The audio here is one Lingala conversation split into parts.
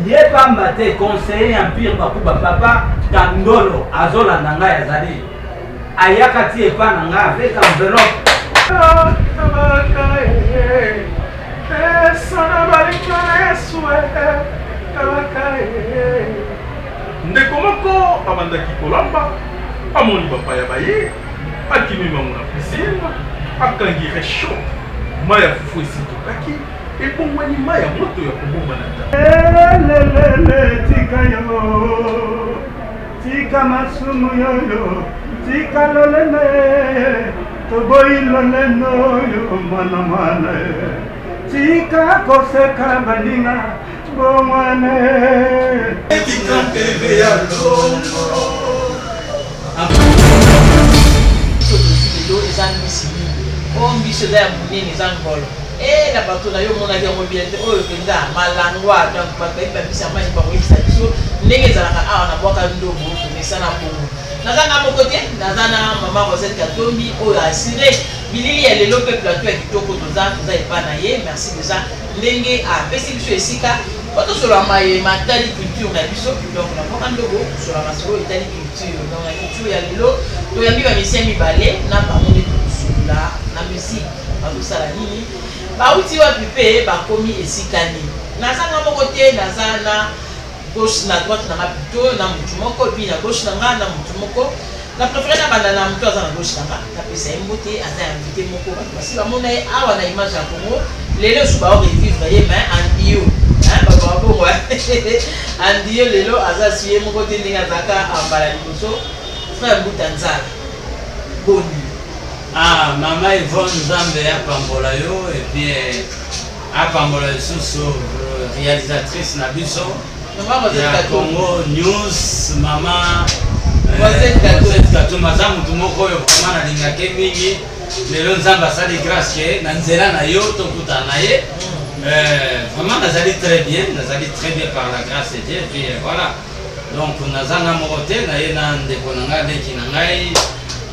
Yé pamba te conseiller empire bakuba papa Kandolo azola nanga ya zali. Ayaka ti epa nanga avec enveloppe. Ndeko moko abandaki kolamba amoni bapaya baye akimima na piscine akangi réchaud maya fufu esitokaki ebongwani maya moto ya kobomba na ta tika yo tika masumu yoyo tika lolene toboyi loleno yo mwana mwana tika koseka baninga bomwane tika mpebe ya longo eza misili o mbiso eza ya monene eza ngolo na bato na yo monaki yango bien te oyo mpenza malangwa donc bakoyeba biso amani bakoyebisa biso ndenge ezalaka awa na bwaka ndobo tomesana bongo naza na moko te naza na mama Rosette Katombi oyo asire bilili ya lelo mpe plateau ya kitoko toza epa na ye merci deja ndenge apesi biso esika po tosolola matali culture na biso donc na bwaka ndobo tosolaka sikoyo etali culture donc na culture ya lelo toyambi bamisia mibale na bango nde tosolola na musique bazosala nini bauti wapi mpe bakomi esika nini nazanga moko te naza na gauche na droite nanga plutôt na mutu moko epuis na gauche nanga na mutu moko na préféré na banda na mutu aza na gauche nanga napesa ye mbote aza ya invité moko bato basi bamona ye awa na image ya Congo lelo su bao revivre ye mais andio bato babongo andio lelo aza suye moko te ndenge azalaka ambala liboso frère mbuta nzala boni Mama Yvonne Nzambe apambola yo et puis apambola lisusu réalisatrice na biso ya Congo News mama Rosette Katombi aza mutu moko oyo vraiment nalingaki mingi lelo Nzambe asali grâce ke na nzela na yo tokutana na ye vraiment nazali très bien par la grâce de Dieu et puis voilà donc nazanga moko te na ye na ndeko na ngai leki na ngai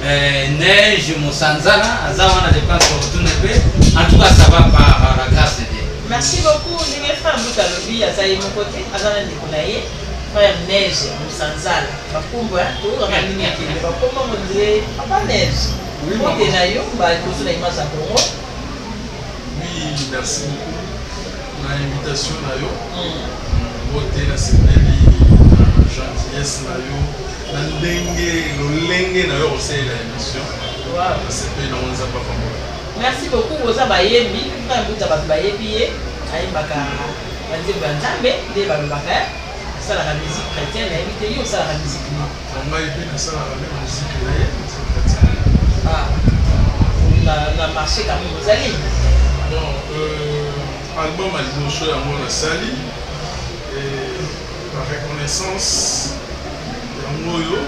Neige Moussanzana, Azawana de Pense pour tout ne peut. En tout cas, ça va par la grâce de Dieu. Merci beaucoup. Les femmes, vous avez vu, Azaï mon côté, Azana de Konaye, frère Neige Moussanzana. Bakumba, tout le monde qui est là. Comment on dit, Papa Neige. Oui, on est là, on va poser la image à Congo. Oui, merci beaucoup. On a invitation là, yo. Voter la semaine, gentillesse là, yo. Merci beaucoup aux abayembi, frère Mbuta bayebi ayembaka banzembo ya Nzambe nde balobaka asala la musique chrétienne ayebite yo osala la musique ni na marché quand même ozali album à liboso yango nasali la reconnaissance Moyo,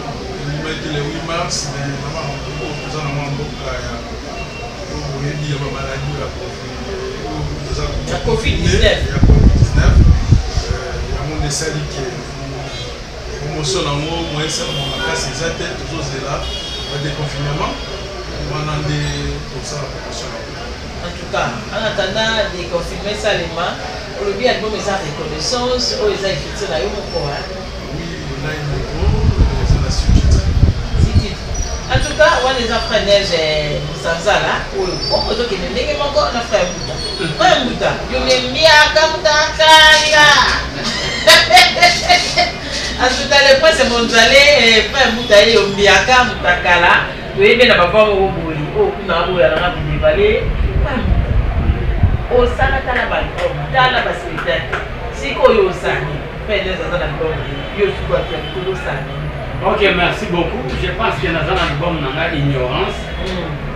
il le 8 mars, mais maman, on peut présenter un mboka ya maladie la Covid-19. On est sali que promotion en haut, moi c'est mon place exacte, toujours c'est là, le déconfinement, on a des pour ça la promotion. En tout cas, en attendant de confirmer ça les mains, le bien album est sa reconnaissance, ou les écritures là, yo moko hein. Oui, là il est beau. En tout cas, on les frères Neige Moussanzala, on peut dire que les gens ont frère Mbuta. Frère Mbuta, ils m'aiment bien comme Takaya. En tout cas, le point c'est mon zalé, frère Mbuta, ils m'aiment bien comme Takala. Vous voyez bien, papa, vous voulez, oh, vous n'avez pas de dévaler. Au Sanata la balcon, dans la facilité. Si vous avez un sani, frère Neige dans l'album, vous avez un sani. Ok, merci beaucoup. Je pense que dans un album, on a l'ignorance.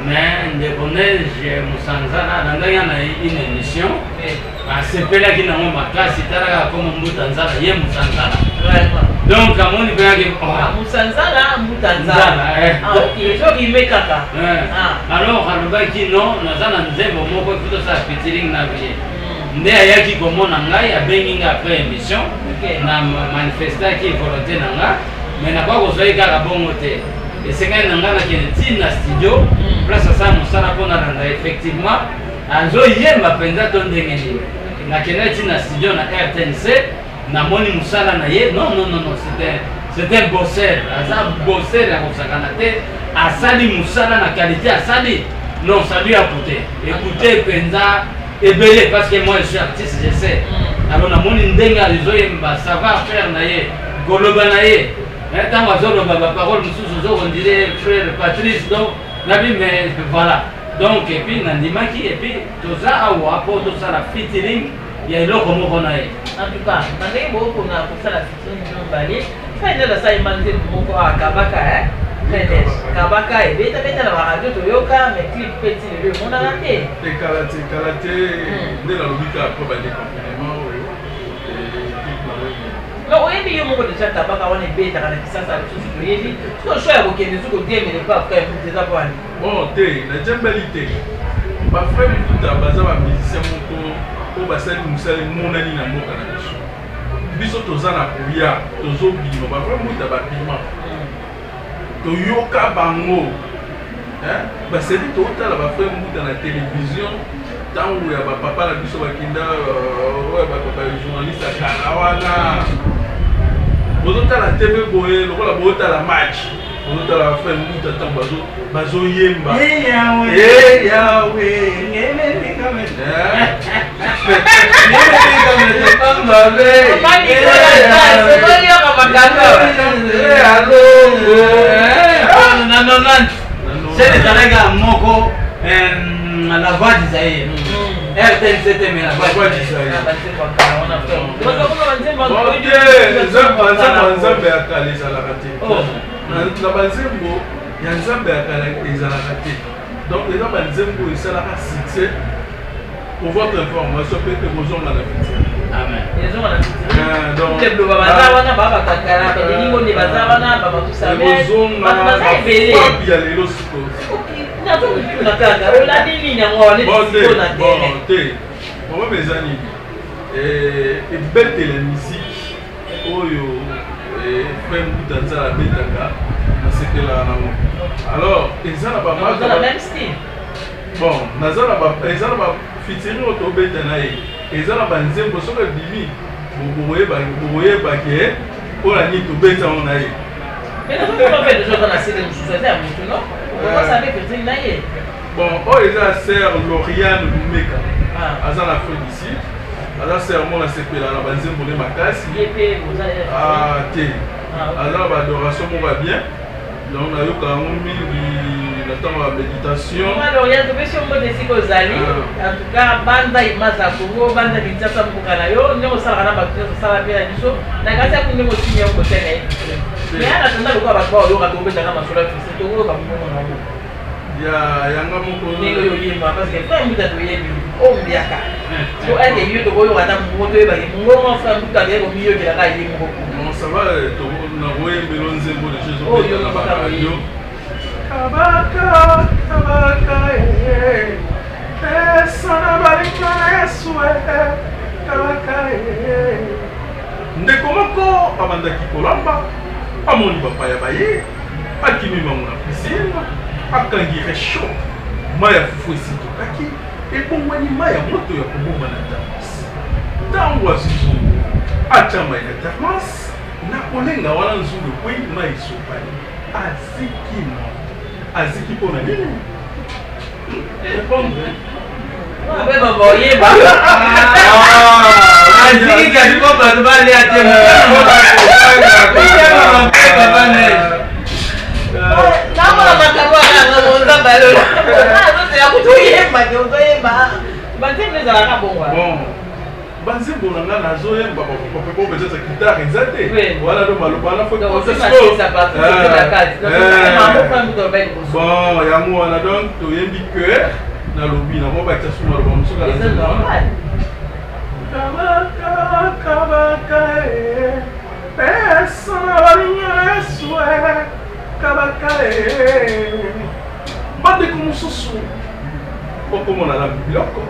Mais de Neige Moussanzana, dans une émission, c'est pas là qu'il y a ma classe, c'est là comme Mbuta Nzala, il y a Moussanzana. Donc, à mon niveau, Moussanzala, Mbuta Nzala. Ah, ok, je vais mettre caca. Alors, à l'obaki, non, on a un zéro mot pour tout ça, featuring na vie. Nde ayaki komona ngai abengi après émission na manifesta ki volonté nanga mais na pas kozwa kaka bongo te esengai nanga na kene tina studio place ça mosala pona nanga effectivement azo yemba penza to ndenge nini na kene tina studio na RTNC namoni musala na ye non c'était un bosseur aza bosseur ya kosakana te asali musala na qualité asali non ça lui a coûté écoutez penza ebele parce que moi je suis artiste je sais alors namoni ndenge alizoyemba savoir faire na ye koloba na ye ntango azoloba baparole mosusu ozokondire frère Patrice donc nabi mais voilà donc et puis nandimaki et puis toza awa po tosala featuring ya eloko moko na ye en tout cas na ndenge bokona kosala featuring no bale fayenda asaima nzembo moko akabaka kabaka ebeta na baradio toyoka mais clip petit lelo emonana te ekala te nde nalobi kaka po bande compliment oyo non oyebi yo moko deja kabaka wana ebetaka na kisasa lisusu toyebi siko sho ya kokende soki odemele mpo afuka emute eza po wani bon te najambeli te bafrère mikuta baza bamusicien moko oyo basali mosala emonani na mboka na biso biso toza na koya tozobima bafrère mikuta babima toyoka bango basali totala bafrère mikuta na télévision ntango ya bapapa na biso bakenda oyo bajournaliste akala wana bozotala tv boye lokola bozotala match bozotala bafrère mikuta ntango bazoyemba ezalaka moko la voix d'Isaïe RTNCT mais la voix d'Isaïe nzambe ya kala ezalaka te na banzembo ya nzambe ya kala ezalaka te donc eza banzembo esalaka succès pour votre information mpe te bozonga na fiti ya lelo sikoyo te mama meza nini ebetela musike oyo frère mbuta nzala abetaka nasekelaka nango alors eza na bon eza na bafitiri oyo tobeta na ye eza na banzembo soki ebimi bokoyebake mpona nini tobeta ngo na ye bon oyo eza ser Lauriane Lumeka aza na feu d'ici aza ser mo nasepela na banzembo ne makasi te aza na badoration moko ya bien donc nayoka yango mingi na ntango ya méditation en tout cas banda image ya Congo banda Kinshasa mboka na yo ndenge osalaka na bato nyonso osala mpe na biso na kasi yaku ndenge otimi yango kotena ye mais ana tanda lokola bato baoyoka tobetaka masolo ya fisi tokoyoka momongo nango yanga moko ndenge oyo oyemba parce que frère mbuta toyebi ombiaka so ete yo tokoyoka ata mongo toyebaki mongongo frère mbuta keye komiyokelaka ye moko ça va nakoyembela nzembo de jésus na baradio kabaka esana balinga na yesu kabaka ndeko moko abandaki kolamba amoni bapaya baye akimimango na pisine akangi resho mai ya fufu esitokaki ebongwani mai ya moto ya kobomba na termas ntango azuzungu atya mai na termas na kolenga wana nzungu ekwei mai esopani aziki mpona nini répondre ape baba oyeba aziki kasi po bato balia te namona makambo akanga monzamba lolo azozela kuti oyemba te ozoyemba banzembo ezalaka bongwa banzembo na nga nazoyemba po peut-être guitare eza te wana do maloba wana bon yango wana donc toyembi que nalobi nango bakita su maloba mosuka kabaka pesa na balinga yesu kabaka bandeko mosusu okomona na biloko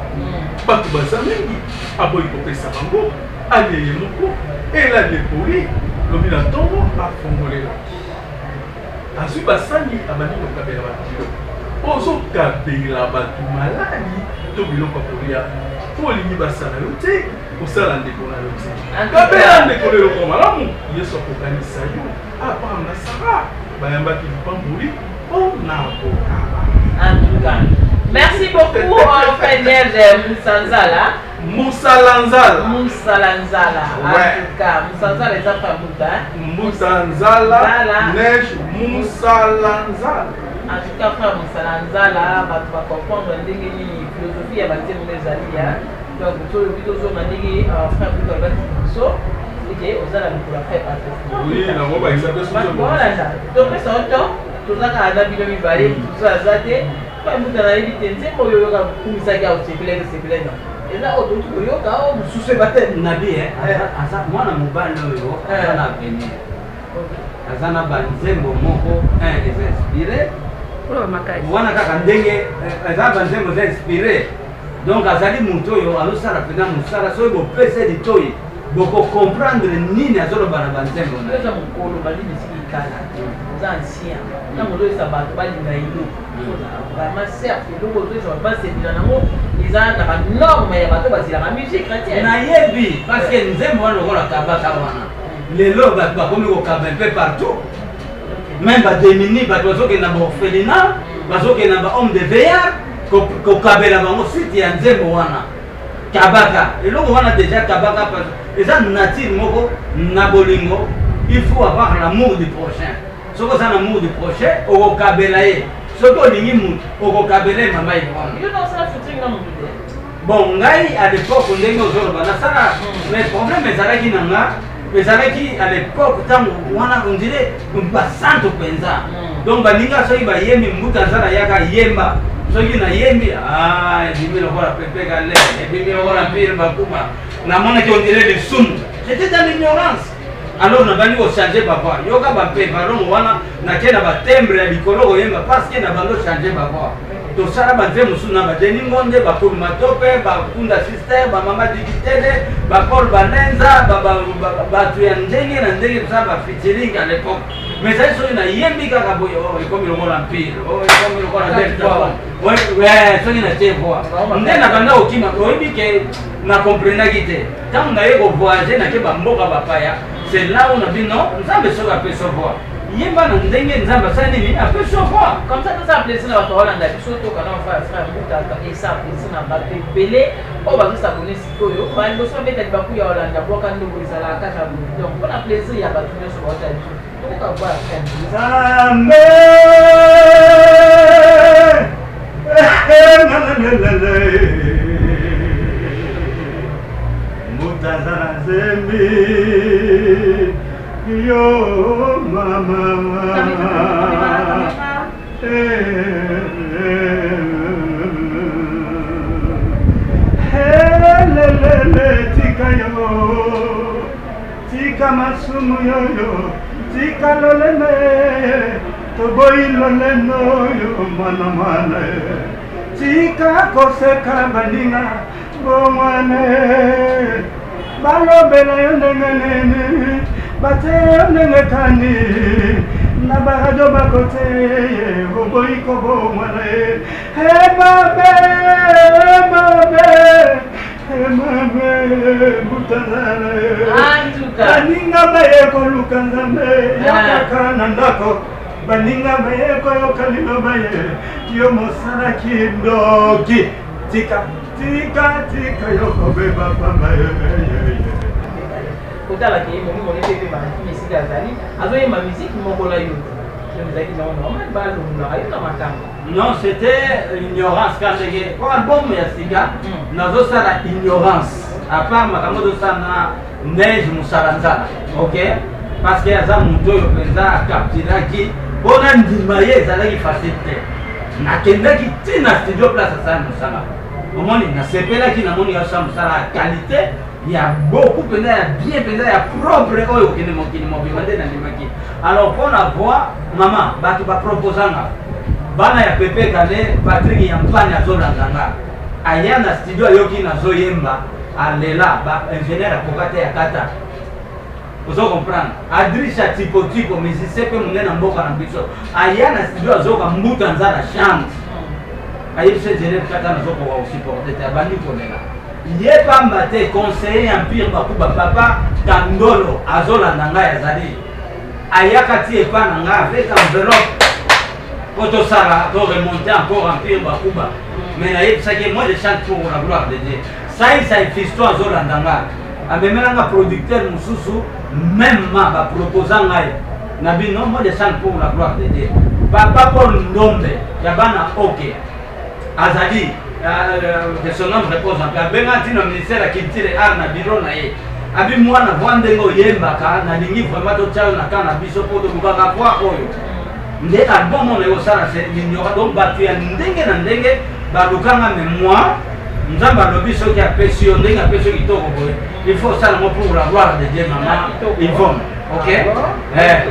bato baza mingi aboyi kopesa bango alieye moko elali ekoli lobi na ntongo afongolelaki azwi basani abandi kokabela bato biloko ozokabela bato maladi to biloko ya kolia po olingi basala yo te osala ndeko na yo te kabela ndeko lelo kwa malamu yesu akokanisa yo apara na sara bayambaki lipamboli mpona kokaba. En tout cas, merci beaucoup Fenel Musanzala. Musalanzala. Musalanzala. En tout cas, Musanzala est après Mouta. Musanzala. Neige Musalanzala. En tout cas, frère Musalanzala, tu vas comprendre la philosophie à bâtir mes alliés. Donc, tout le vidéo sur ma ligue, frère Mouta Batiso. Ok, aux alliés pour la faire passer. Oui, la robe a exercé son nom. Voilà, donc, c'est un temps. Tout ça, quand on a vu le balai, tout ça, ça, c'est. Pas Mouta n'a évité, c'est pour le yoga, pour ça, qui a aussi plein de ces pleins. Et là, on trouve le yoga, on sous ce baptême. Nabi, moi, je suis venu à venir. Azana banzembo moko inspiré. Wana kaka ndenge azana banzembo inspiré. Donc azali muto yo alosala pena musala so bo pese ditoyi. Boko comprendre nini azolo bana banzembo na. Eza mukolo bali bisiki kala. Za ancien. Na molo esa bato bali na ilo. Vraiment certes donc ozo so ba se bila nango eza na ba norme ya bato bazila ba musique chrétienne. Na yebi parce que nzembo wana lokola kabaka wana. Lelo bakomi kokaba un peu partout. Même bademini bato bazokenda baorphelinat bazokenda bahomme de veillard kokabela bango site ya nzembo wana kabaka eloko wana déjà kabaka eza nature moko na bolingo. Il faut avoir l'amour du prochain. Soko oza na amour du prochain okokabela ye soki olingi mutu okokabela ye mama ye wana. Bon ngai à l'époque ndenge ozoloba nasala mais problème ezalaki na nga ezalaki à l'époque ntango wana on dirait basanto mpenza. Donc baninga soki bayembi mbuta azala yaka yemba soki na yembi ebimi lokola pepe kale ebimi lokola mpire bakuma namonaki on dirait lisumu. J'étais dans l'ignorance. Alors nabandi kochanger bavoix yoka bape balongo wana nake na batembre ya likolo koyemba parce que na bando changer bavoix. Tosala banze musu na badeni ngonde bakulu matope bakunda sister bamama digitele bakol banenza batu ya ndenge na ndenge tosala ba featuring à l'époque. Mais ça soki na yembi kaka boye ekomi lokola mpire ekomi lokola delta soki na te voix nde na banda okima oyebi ke na comprenaki te ntango naye kovoyage nake bamboka bapaya. C'est là où on a dit non, nous avons besoin de se voir. Il y a pas de dingue, nous avons besoin de se voir. Comme ça, nous avons plaisir à voir Hollande, surtout quand on va faire un bout et ça, plaisir à battre belé, on va nous s'abonner si vous voulez. On va nous mettre des bakouilles à Hollande, pour qu'on nous dise à la cage à bout. Donc, on a plaisir à battre sur votre avis. Donc, on va voir la fin. Mutazara zembi yo mama helele tika yo tika masumu yo tika lolene toboyi loleno yo mana mana tika koseka baninga bomane balobela yo ndenge nini bate yo ndenge kani na baradio bakote oboyi kobomwana emabe butazala baninga baye koluka nzambe yakaka na ndako baninga baye koyoka liloba ye yo mosala kindoki tika yoko beba pamba kotala ke momi moni pepe banaki misika azali azoyemba misiki moko na yo ezalaki nango normal balongolaka yo na makambo. Non, c'était l'ignorance quand j'ai pour album ya sika nazosala ignorance à part makambo tosala neige musalanzala ok parce que aza moto oyo mpenza akaptiraki mpona ndima ye ezalaki facile te nakendaki ntina studio place asala mosala omoni nasepelaki namoni asala mosala ya qualité ya beaucoup penza ya bien penza ya propre oyo okende mokili mobima nde nandimaki alors mpona voir mama bato baproposanga bana ya pepe kale Patrick Yampani azolanganga aya na studio ayoki nazoyemba alela ba ingénieur akoka te ya kata ozo comprendre adrisha tipo musicien pe munene na mboka na biso aya na studio azoka mbuta nzala chante ayebisa ingénieur kata nazoko wa supporter te abandi kolela ye pamba te conseiller empire bakuba papa Kandolo azolanda ngai azali ayaka ti epa na ngai avec enveloppe pour tosala to remonter encore empire bakuba mais nayebisaki moi je chante pour la gloire de Dieu ça fiston azolanda ngai amemelanga producteur mosusu même ma baproposant ngai na bino moi je chante pour la gloire de Dieu papa Paul Ndombe ya bana ok azali que son nom repose en paix abenga ti na ministère ya culture et art na biro na ye abi mwana vwa ndenge oyembaka nalingi vraiment totia na kana biso po tolukaka vwa oyo nde album oyo ekosala linyora donc bato ya ndenge na ndenge balukanga mémoire nzambe alobi soki apesi yo ndenge apesi yo kitoko boye il faut osala ngo pour la gloire de Dieu mama Yvonne ok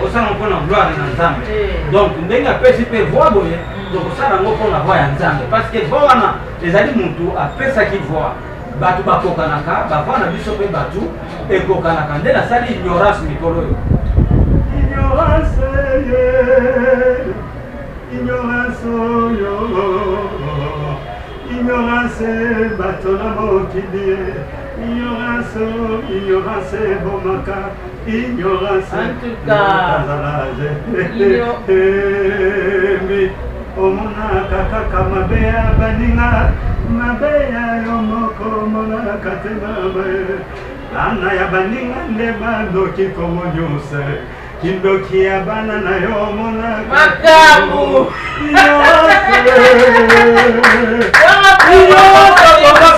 osala ngo mpona gloire na nzambe donc ndenge apesi mpe voix boye tokosala ngo mpona voix ya nzambe parce que voix wana ezali mutu apesaki voix bato bakokanaka bavoix na biso mpe bato ekokanaka nde nasali ignorance mikolo oyo ignorance bato na mokili ignorance bomaka ignorance omonaka kaka mabeya baninga mabeya yo moko omonaka te mabe bana ya baninga nde banoki komonyose kindoki ya bana na yo omonaka makamu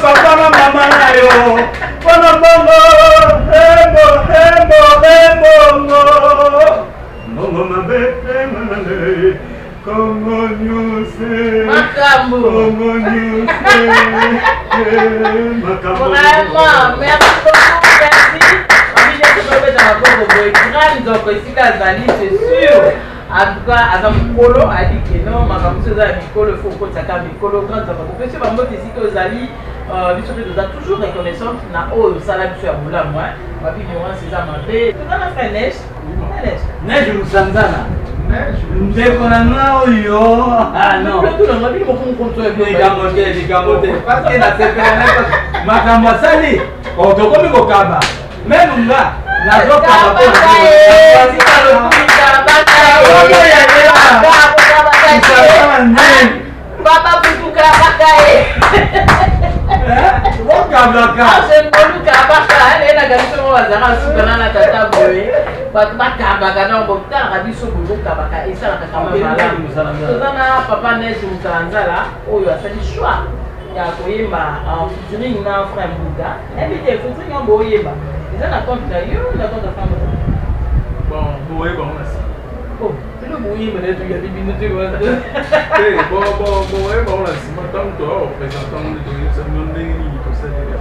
papa na mama na yo mpona bongo mbongo mabe emanale Como nyuse Makambo nyuse Makambo Vraiment, merci beaucoup, merci. C'est sûr. En tout cas, à Mikolo, a dit que non, ma femme se dit Mikolo, il faut que ça calme Mikolo, grand enfant. Parce que ma mère ici que Zali, nous a toujours reconnaissance. Na oh, ça l'a vu à Boula, moi. Ma fille me rend ses amis. Tout ça, on a fait neige. Neige, nous sommes là. Ndeko na nga oyo non likambo te parce que nasepela makambo asali tokomi kokaba meme nga nazokaba papa putuka bakae okablaka semboluka baka elaka biso mo bazala sukana na tata boye bato bakabaka na botalaka biso bozokabaka esalaka kama malamu toza na papa neige mosala nzala oyo asali choix ya koyemba featuring na frère mbuga ebite featuring yango boyemba eza na compte na yo na compte ya femme bon boyeba onasi bino boyemba na etuya bibino te boyeba onasi matango toa representant nde toyebisa bino ndenge nini tosalela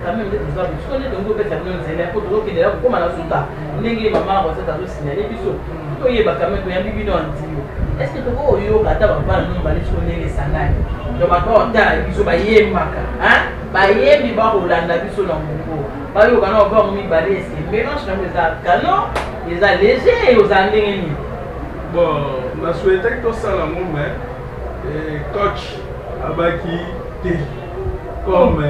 quand même des choses parce que les dongo beta non c'est là pour que là comme la suta ndenge mama ko ça to signaler biso to yeba quand même to yambi bino andio est-ce que to ko yo kata ba ba no ba liso ndenge sangani to ba ko ta biso ba yemaka hein ba yembi ba ko landa biso na mungu ba yo kana ba mu ba les mélange na meza kano eza léger aux ndenge ni bon na souhaité que ça la mon mais coach abaki te comme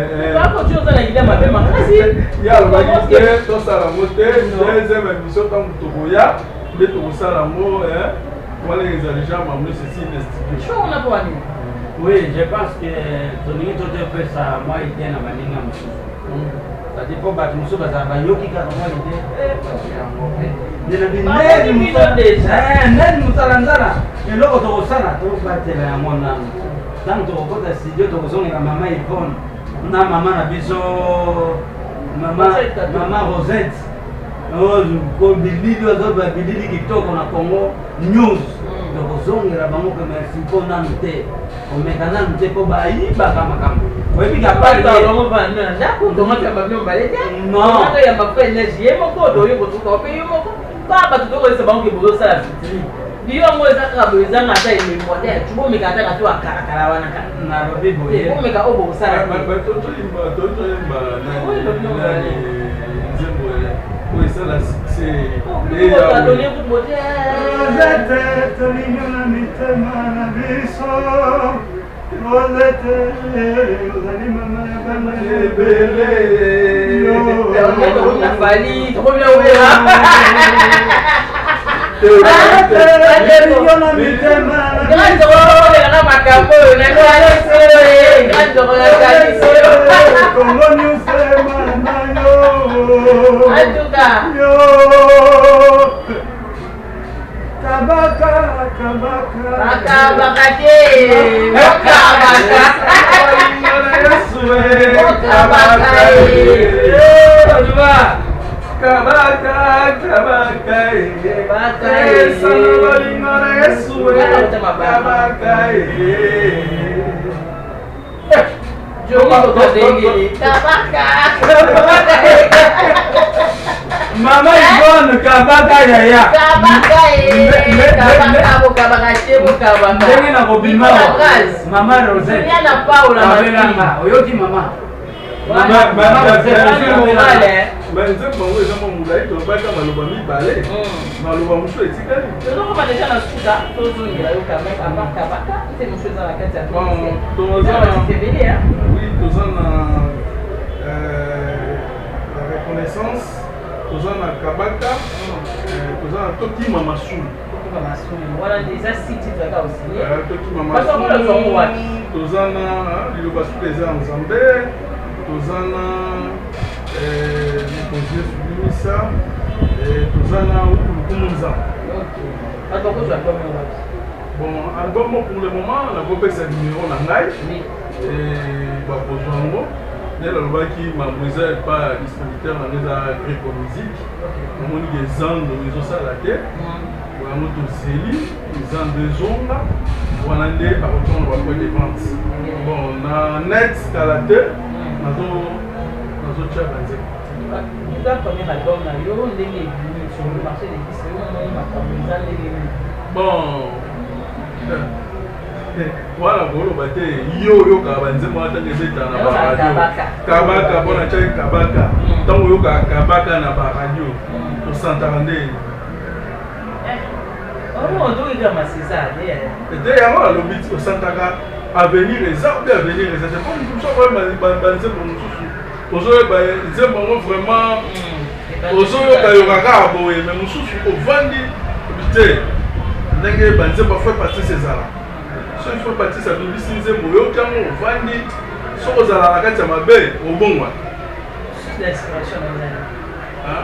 tu as la idée ma belle makasi ya alobaki te tosala mo te deuxième émission ntango tokoya nde tokosala mo wana eza déjà mamle ceci institution on a pas ani oui je pense que toningi totopesa mwa idée na baninga mosusu c'est-à-dire po bato mosusu bazala bayoki kaka mwa idée nani mosala nzala eloko tokosala tobatela yango nano ntango tokokota studio tokozongela mama Yvonne na mama na biso mama Rosette ko bilili ozoba bilili kitoko na Congo news tokozongela bango pe merci mpo nanu te omeka nanu te mpo bayibaka makambo oyebika papa tokokolesa bango ke bozosala fitiri biyongo eza kaka boye ezanga ata elemodele tubomeka ata kati wakalakala wana nalobi boye bomeka oyo bokosala oyesala succès Zete tolingo na mitema na biso Mama Yvonne kabaka yaya ndenge na kobima mama Rosette oyoki mama nzembo yango eza mwa molai tobaka maloba mibale maloba mosu etikali toza na reconnaissance, toza na kabaka, toza na tokima masulu. Voilà déjà six titres là aussi. Tokima masulu. Toza na liloba sukeza nzambe, toza na mokonzi subimisa, toza na ukulukumunza. Bon, album pour le moment, la groupe c'est numéro na ngai. Ba pozwango. Nel alobaki mademoiselle pas distributeur na neza Greco Musique. Namoni ke zando ezosala te. Vraiment tozeli, zando ezonga. Wana nde akotonga ba point de vente. Bon, na net kalate, nazo tcha banze. Le premier album na yo ndenge venu sur le marché des disques, on a ma proposition ndenge. Bon. Voilà, bolo bate yo kabanze mo atanga ezeta na ba radio. Kabaka bona chai kabaka. Tango yo kabaka na ba radio. To santarande. On doit dire ma c'est ça. Et yango lo bit to santaka avenir exemple avenir c'est pas tout ça vraiment banze pour nous. Ozo ba nzembo ngo vraiment ozo yo kayoka ka boye mais mususu ovandi bité. Ndenge banze ba fait partie ces ala. So il faut partir ça bibi sinze moyo tango ovandi so ozala na kati ya mabe obongwa l'inspiration là. Hein?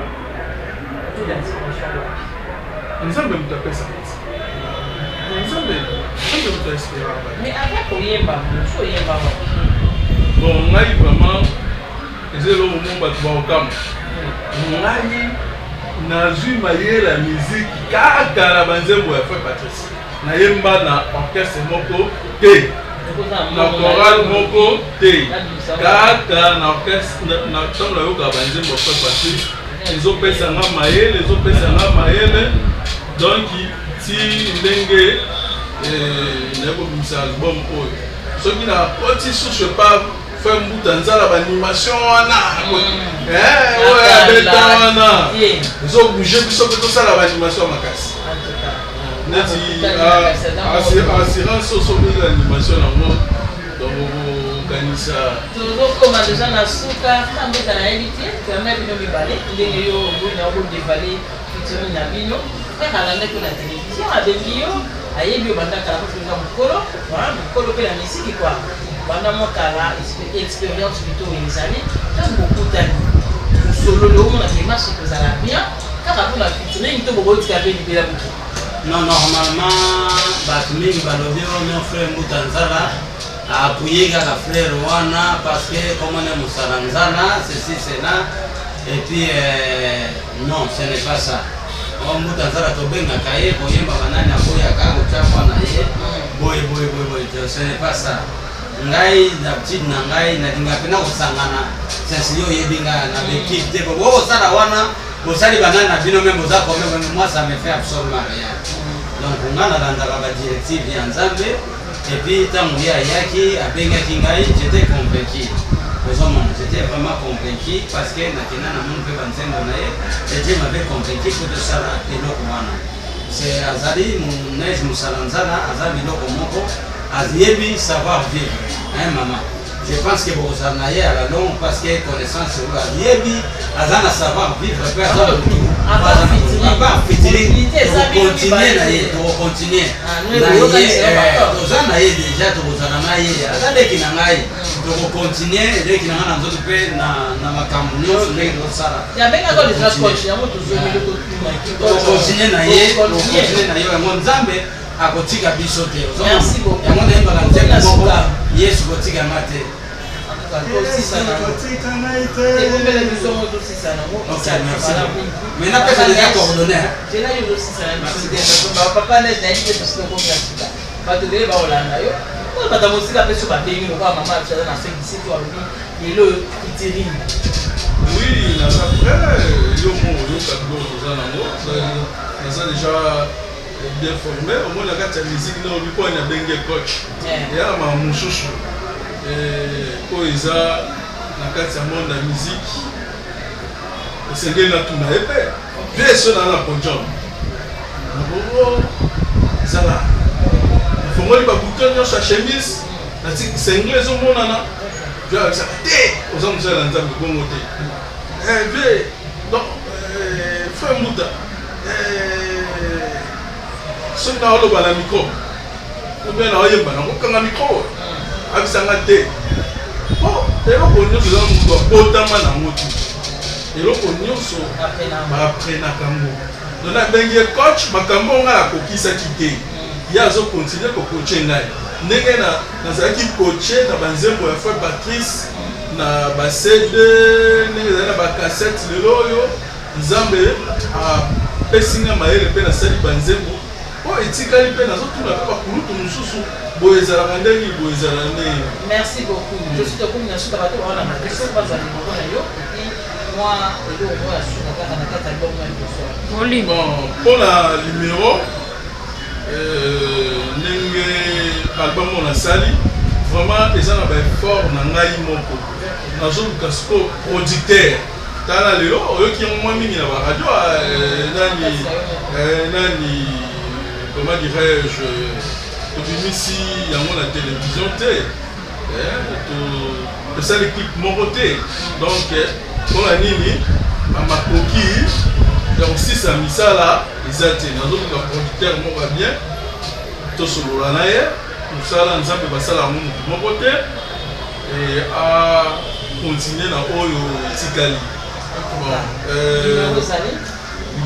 Toute l'inspiration là. Nzambe mutapesa. Nzambe mutainspira. Mais avant koyemba, so yemba. Bon, ngai vraiment ezelo mo bato ba okam. Ngai nazui mayela musique kaka na banzembo ya Frère Patrice. Na yemba na orchestre moko te. Na chorale moko te. Kaka na orchestre na tonga yoka banzembo Frère Patrice. Ezopesa nga mayele. Donc ti ndenge nebo bimisa album oyo. Soki na poti sous pas faire mbuta nzala ba animation wana. Ouais, beta wana. Zo bouger biso ko sala ba animation makasi. Neti assurance so de l'animation nango donc kanisa toujours comme déjà na suka tambe kana éviter kana bino mibale ndenge yo na go dévaler fitiro na bino kana na ko na télévision abengi yo ayebi yo banda kala ko nga mukolo pe la musique quoi banda mokala expérience plutôt ezali tant beaucoup tani solo le on a fait marche que ça la bien car pour la fitiro to bobo tikabe libela buki. Non, normalement, Batming Balobio, mon frère Moutanzala, a appuyé la frère Wana parce que, comme on est Moussalanzala, ceci, cela. Et puis, non, ce n'est pas ça. On Moutanzala, Tobenga Kaye, Boyemba Banana, Boyaka, Ochapana, Boy, ce n'est pas ça. Ngai, la petite Nangai, Nadingapena, Osangana, Sensilio Yedinga, Nabekip, Debo, Sara Wana. Bosali banana bino même boza comme moi ça me fait absolument rien. Donc on a la directive ya Nzambe et puis tangu ya yaki abengaki ngai j'étais convaincu. J'étais vraiment convaincu parce que nakina na monde pe banzengo na ye et Dieu m'avait convaincu que de ça eloko wana. C'est azali mon neige musalanzala azali eloko moko ayebi savoir vivre. Hein, maman? Je pense que vous en avez à la longue parce que connaissance sur la yebi, azana savoir vivre, peut avoir tout. Avant fitiri, continuer na ye, continuer. Ozana ye déjà tozana na ye, azale kinangai, to continuer, le kinanga na nzoto pe na makambo nyonso ndenge tosala. Ya benga ko les coach, ya moto zomi le to continuer na ye, continuer na yo, mon Nzambe akotika biso te. Merci beaucoup. Yango ndenge bakanzela moko Yesu kotika mate. Maintenant, personne n'est coordonné. J'ai là eu aussi ça. Papa n'est pas dit que c'est comme ça. Pas de débat au landa yo. Pas de musique après sur papier, nous quoi maman tu as dans 5 ici toi et le itérine. Oui, après yo mo yo kadlo za na mo. Ça déjà bien formé. Au moins la carte de musique non lui quoi na bengue coach. Ya ma mushushu. Oiza na kati ya monde ya musique esengeli na tuna ebe mpe so na ponjon na bongo ezala ifongoli babuton nyonso ya chemise nati sengle ezomonana jo alakisa te oza mosala na nzambe bongo te ve donc frère Mbuta soki na oloba na micro obe na oyemba na kokanga micro abisanga te po eloko nyonso eza moto abotama nango te eloko nyonso baaprenaka ngo don abengi ye coach makambo ngai akokisaki te ye azokontinue kokoche ngai ndenge nazalaki koche na banzembo ya frère Patrice na bacd ndenge ezali na bacassette lelo oyo Nzambe apesi nga mayele mpe nasali banzembo po etikali mpe nazotuna mpe bakulutu mosusu. Merci beaucoup. Je suis de combinaison de bateau. On a ma question. Pas à moi, et donc, moi, je suis d'accord avec la album. Bon, pour la numéro, album on a sali. Vraiment, les gens ont fort dans ngai moko. Na zo kasko producteur. Tala lelo, oyo ki moi mingi na radio nani comment dirais-je ici, il y a la télévision, ça l'équipe Moroté. Donc, pour la Nini, à ma coquille, donc si ça mis ça là, ils ont été dans d'autres producteurs, moi va bien, tout sur l'anaïe, tout ça là, nous avons passé la Moroté et à continuer dans Oyo Tikali.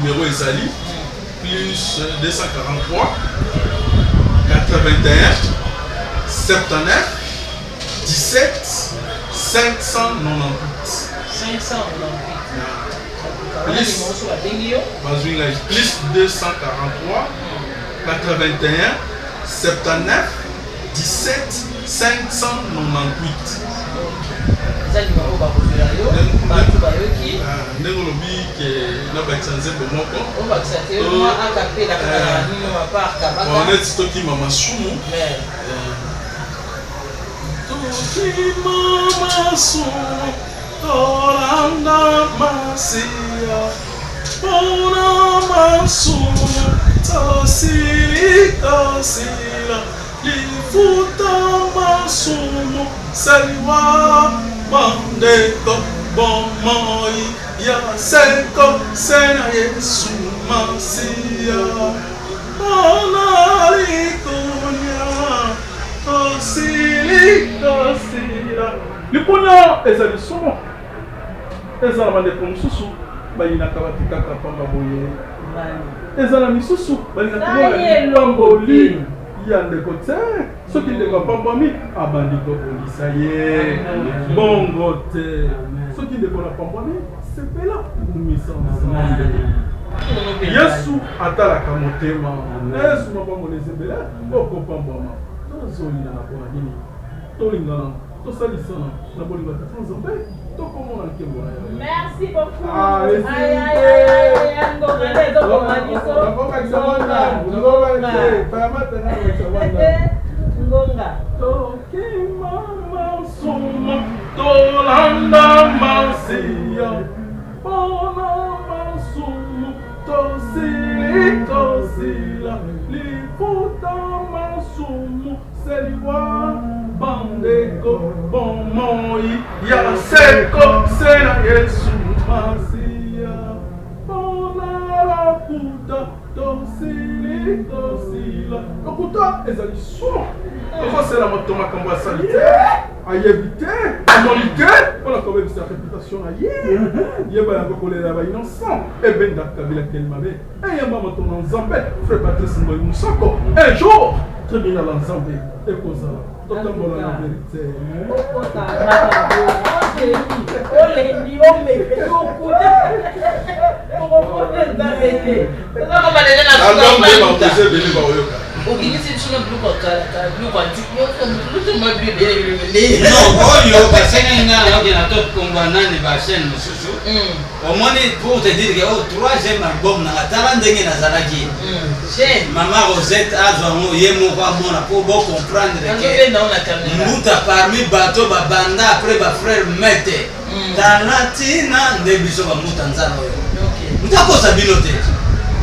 Numéro Ezali, plus 243. 81 79 17 598 plus 243 81 79 17 598 ndenge olobi ke nabakisa nzembo moko neti tokima masumu tokima masumu tolanda masiya mpona masumu tosilikosila lifuta masumu saliwa bandeko bomoi ya seko sena Yesu Masiya ona likunya osilikosila likunya ezali somo ezala bandeko mosusu bayinaka batikaka pamba boye ezala misusu balinaka pamboli ya ndeko te soki ndeko apambwami abandi kobolisa ye bongo te soki ndeko napambwami sepela kumisa ensemble. Yesu atalaka motema Yesu mapamboli ezebele okopambwama tozolinga na mpona nini tolingana tosalisana na bolingo ya tata Nzambe tokomona nkembo na yo. Merci beaucoup. Ngonga tokima masumu tolanda masiya mpona masumu tosilikosila lifuta masumu seliwa bandeko bomoi ya seko sena Yesu Masia bona lokuta tosili tosila lokuta ezali souvent c'est la moto makambo ya salite ayebite amonite mpona kobebisa réputation na ye yeba yango kolela ba innocent ebenda kabila keli mabe eyamba moto na nzambe frère Patrice Ngoyi Musoko un jour tribunal ya nzambe ekozala totambola na vérité okingisi biso na biloko biloko oyo basengenga okena tokongwa nani bachaine mosusu omoni pour te dire que o 3e album nanga tala ndenge nazalaki mama Rosette azwango ye moko amona mpo bocomprendre mbuta parmi bato babanda après bafrère mete talatina nde biso bamuta nzala oyo mutakosa bino te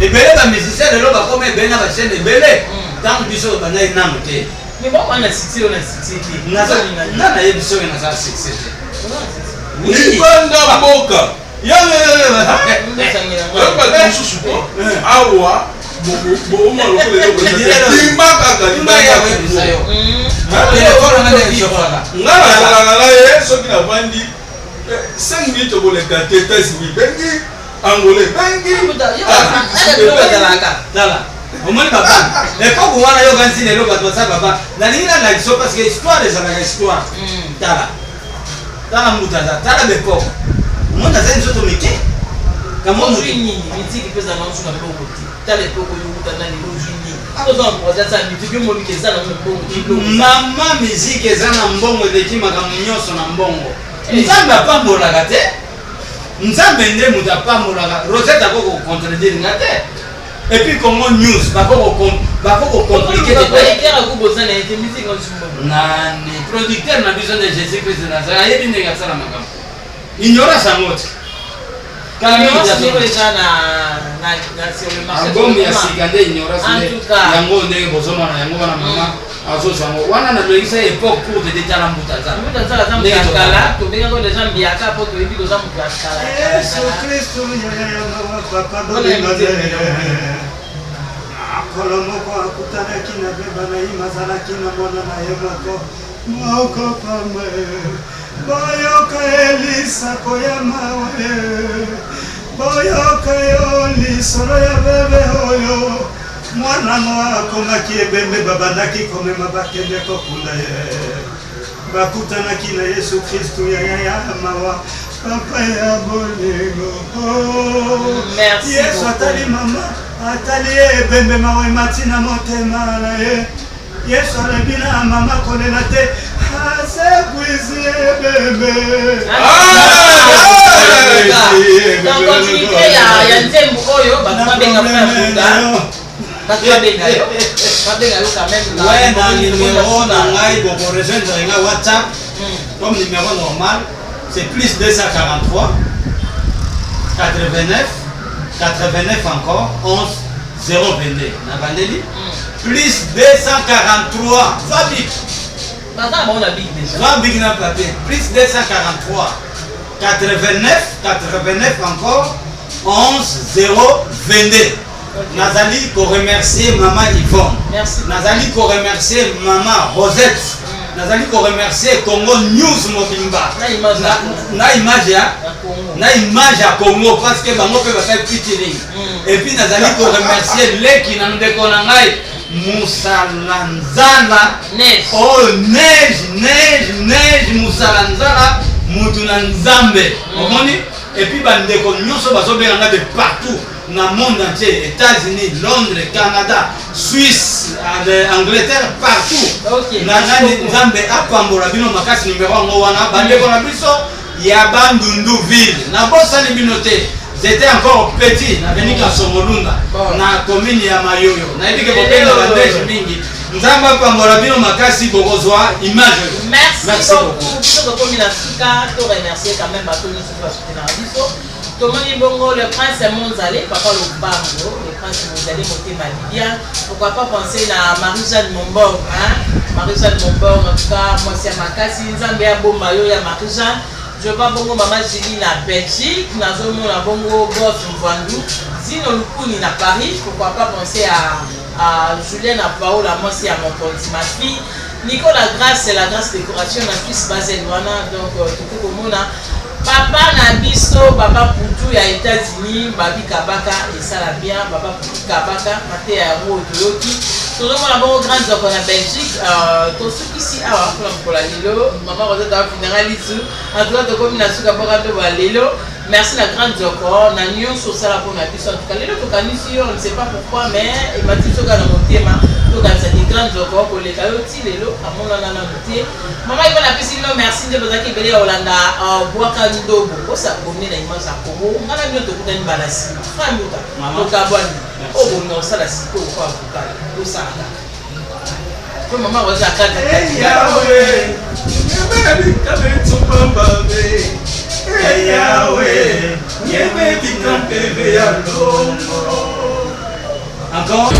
ebele bamusicien lelo bakoma ebele na bachaine ebele ntango biso banai nano te nga nayebi soki nazala succès te libanda mboka oyobaki mosusu po awa booma lokolelimba kaka nga nazalaka na ye soki navandi 5 minutes okoleka te États-Unis bengi angolais bengi omoni papa ekoko wana yoka nsi lelo bato basala papa nalingi na lakiso parce que histoire ezalaka histoire tala mbuta aza tala bepoko omoni azali nzoto mike mama miziki eza na mbongo eleki makambo nyonso na mbongo nzambe apambolaka te nzambe nde moto apambolaka Rosette akokocontredire nga te et puis comment news bako compliqué nani producteur na biso de Jésus Christ nazala ayebi ndenge asala makambo ignorance yango te album ya sika nde ignorance yango ndenge bozomona yango wana mama azozwango wana nalongisa époque pour te détala mbuta Yesu Kristu akolo moko akutanaki na beba na ye mazalaki na mwana na ye moko pamba boyoka elisa koyama oye boyoka yo lisolo ya bebe oyo mwana mo akomaki ebembe babandaki komema bakende kokunda ye bakutanaki na Yesu Kristu ya mawa papa ya bolingo Yesu atali mama atali ebembe mawa matina motema na ye Yesu alebi na mama kolela te asekwizi ebembe ya nzembo oyo bato babenga ouais na numéro na ngai boko rejoindre nga WhatsApp comme numéro normal c'est plus 243 89 89 encore 11 022 na bandeli plus 243 va big na papier plus 243 89 encore 11 022 nazali ko remercier maman Yvonne nazali ko remercier maman Rosette nazali ko remercier Congo News Mobimba na image ya Congo parce que bango pe ba fait featuring et puis nazali ko remercier leki na ndeko na ngai Musalanzala oh neige Musalanzala mutu na nzambe omoni et puis bandeko nyonso bazobenga de partout dans le monde entier, États-Unis, Londres, Canada, Suisse, Angleterre, partout. Nzambe apambola bino makasi numéro ngo wana bandeko na biso ya Bandundu ville. Na bosani bino te. J'étais encore petit, na venu ka Somolunga, na commune ya Mayoyo. Na ebike bokenda bandeje mingi. Nzambe apambola bino makasi bokozwa image. Merci beaucoup. Je remercie quand même à tous les soutenir biso. Tomoni bongo le prince Monzalé, papa Lubango, le prince Monzalé Motema Lydia. Pourquoi pas penser à Marie-Jeanne Mombong, hein? Marie-Jeanne Mombong, en tout cas, moi c'est Makasi, Nzambe ya Bomayo ya Marie-Jeanne. Je vois bongo maman Julie na Belgique, nazomo na bongo Boss Mvandu, Zino Lukuni na Paris. Pourquoi pas penser à Julien na Paola, moi c'est à mon petit ma fille. Nicolas Grasse, c'est la Grasse Décoration, na Suisse Basel, voilà, donc tout comme on a. Papa Nabiso, Papa Poutou ya États-Unis, Babi Kabaka et ça la bien, Papa Poutou Kabaka, Maté à Rodoyoki. Tout le monde a bon grand zoc en Belgique, tout ce qui ici a pour la Lilo, maman Rosette a funéral ici, en tout cas de combination de la Lilo. Merci la grande zoc, on a nion sur ça pour Nabiso. En tout cas, Lilo, on ne sait pas pourquoi, mais il m'a dit que dans mon thème, tout cas, c'est des grandes zoc pour les caillotis, Lilo, à mon nana noté. Maman, il va l'appeler merci de vous accueillir au Landa, Boaka Ndobo, au Sabonné, la image à Congo, on a bien de couper une balassie, Framuta, au Cabane, au Bono, ça la cipo, au Fabouka, au Saka. Comme maman va dire à 4 Yahweh, Yahweh, encore.